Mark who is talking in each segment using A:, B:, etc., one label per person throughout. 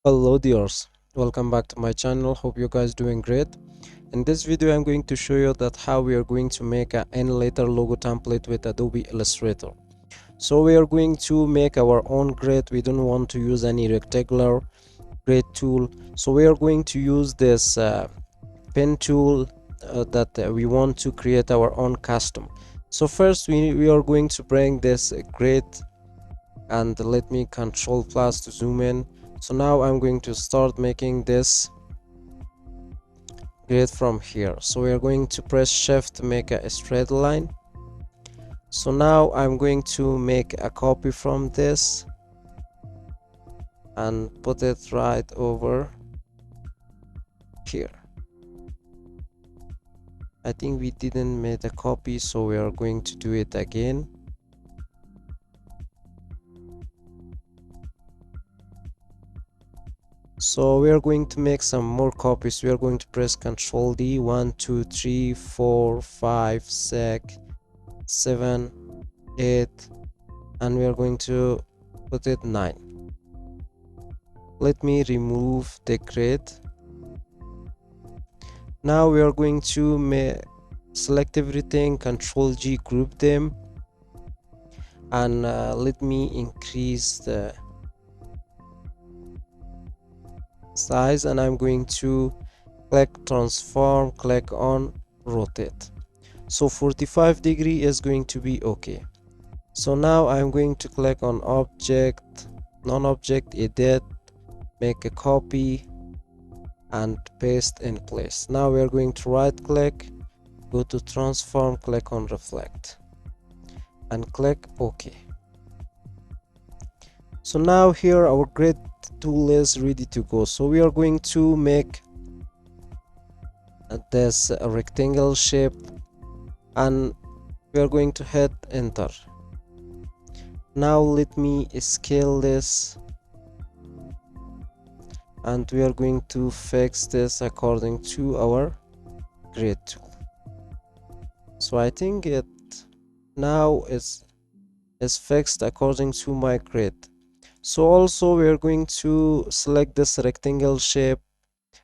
A: Hello dears, welcome back to my channel. Hope you guys doing great. In this video I'm going to show you that how we are going to make an letter logo template with Adobe Illustrator. So we are going to make our own grid. We don't want to use any rectangular grid tool, so we are going to use this pen tool that we want to create our own custom. So first we are going to bring this grid, and let me control plus to zoom in. So now I'm going to start making this grid from here. So we are going to press shift to make a straight line. So now I'm going to make a copy from this and put it right over here. I think we didn't make a copy, so we are going to do it again. So we are going to make some more copies. We are going to press Ctrl D. 1 2 3 4 5 6 7 8, and we are going to put it 9. Let me remove the grid. Now we are going to select everything, Ctrl G, group them, and let me increase the size, and I'm going to click transform, click on rotate. So 45-degree is going to be okay. So now I'm going to click on object, non-object, edit, make a copy and paste in place. Now we are going to right click, go to transform, click on reflect and click OK. So now here our grid tool is ready to go. So we are going to make this rectangle shape, and we are going to hit enter. Now let me scale this, and we are going to fix this according to our grid tool. So I think it now is fixed according to my grid. So also we are going to select this rectangle shape,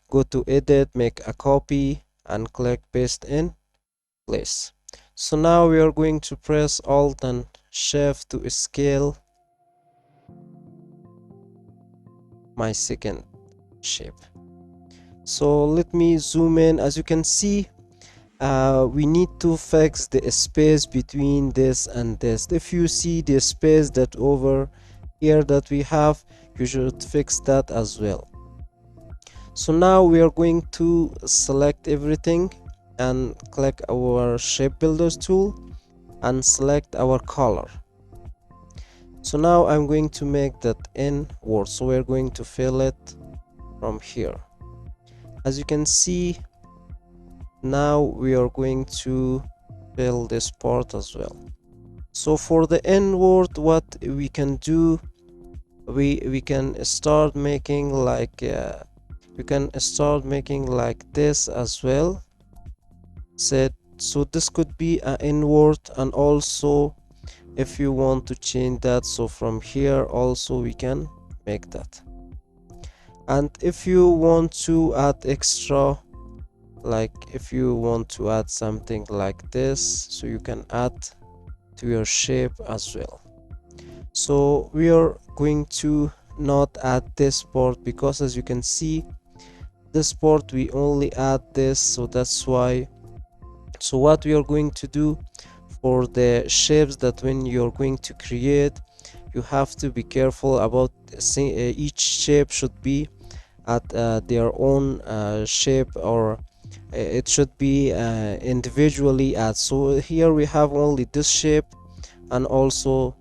A: go to edit, make a copy and click paste in place. So now we are going to press alt and shift to scale my second shape. So let me zoom in. As you can see, we need to fix the space between this and this. If you see the space that over here that we have, you should fix that as well. So now we are going to select everything and click our shape builders tool and select our color. So now I'm going to make that inward, so we're going to fill it from here. As you can see, now we are going to fill this part as well. So for the inward, what we can do, we can start making like this as well. So this could be an inward, and also if you want to change that, so from here also we can make that. And if you want to add extra, like if you want to add something like this, so you can add to your shape as well. So we are going to not add this part, because as you can see, this part we only add this, so that's why. So what we are going to do for the shapes, that when you're going to create, you have to be careful about each shape should be at their own shape, or it should be individually add. So here we have only this shape and also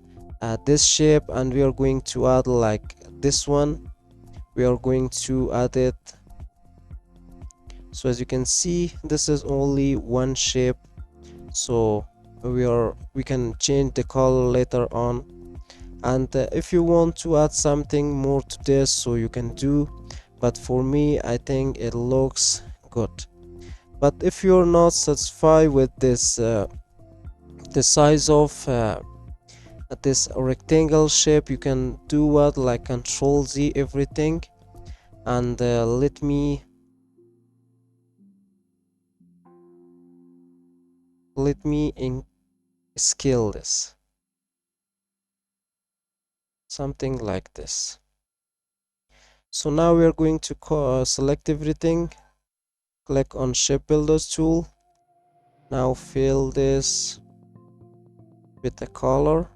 A: this shape, and we are going to add like this one, we are going to add it. So as you can see, this is only one shape, so we can change the color later on. And if you want to add something more to this, so you can do, but for me I think it looks good. But if you're not satisfied with this the size of this rectangle shape, you can do what, like Control Z everything, and let me in scale this something like this. So now we are going to select everything, click on Shape Builders tool. Now fill this with a color,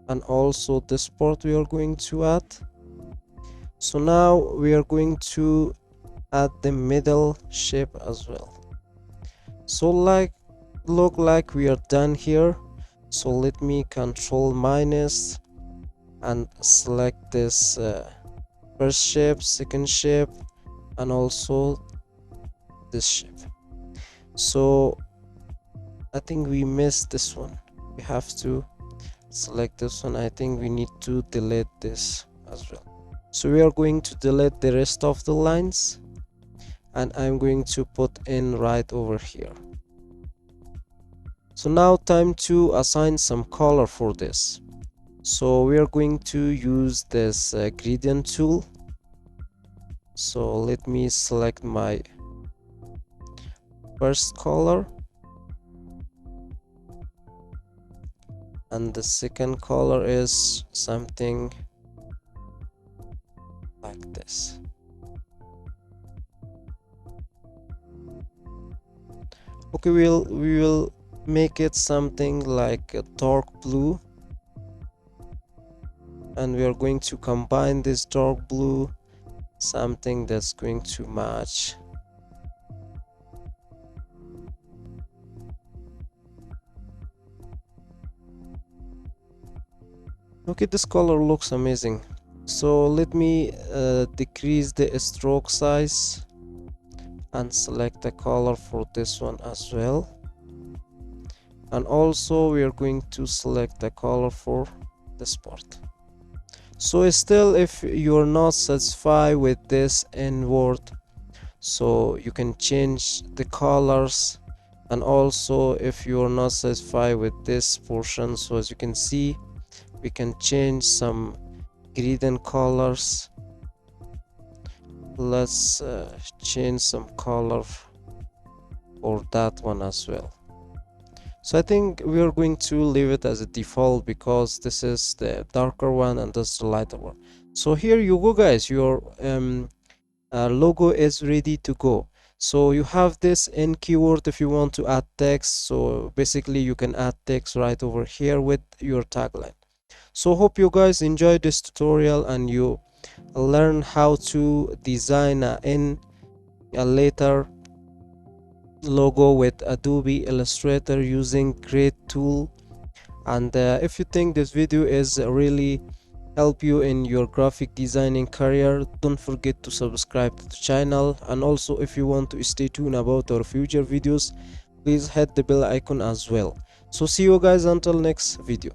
A: and also this part we are going to add. So now we are going to add the middle shape as well. So look like we are done here. So let me Control minus and select this first shape, second shape, and also this shape. So I think we missed this one. We have to select this one. I think we need to delete this as well. So we are going to delete the rest of the lines, and I'm going to put in right over here. So now time to assign some color for this. So we are going to use this gradient tool. So let me select my first color, and the second color is something like this. Okay, we will make it something like a dark blue, and we are going to combine this dark blue something that's going to match. Okay, this color looks amazing. So let me decrease the stroke size and select a color for this one as well. And also we are going to select a color for this part. So still, if you're not satisfied with this inward, so you can change the colors. And also if you're not satisfied with this portion, so as you can see, we can change some gradient colors. Let's change some color for that one as well. So I think we are going to leave it as a default because this is the darker one and this is the lighter one. So here you go, guys. Your logo is ready to go. So you have this in keyword if you want to add text. So basically you can add text right over here with your tagline. So hope you guys enjoyed this tutorial and you learn how to design a later logo with Adobe Illustrator using great tool. And if you think this video is really help you in your graphic designing career, don't forget to subscribe to the channel. And also if you want to stay tuned about our future videos, please hit the bell icon as well. So see you guys until next video.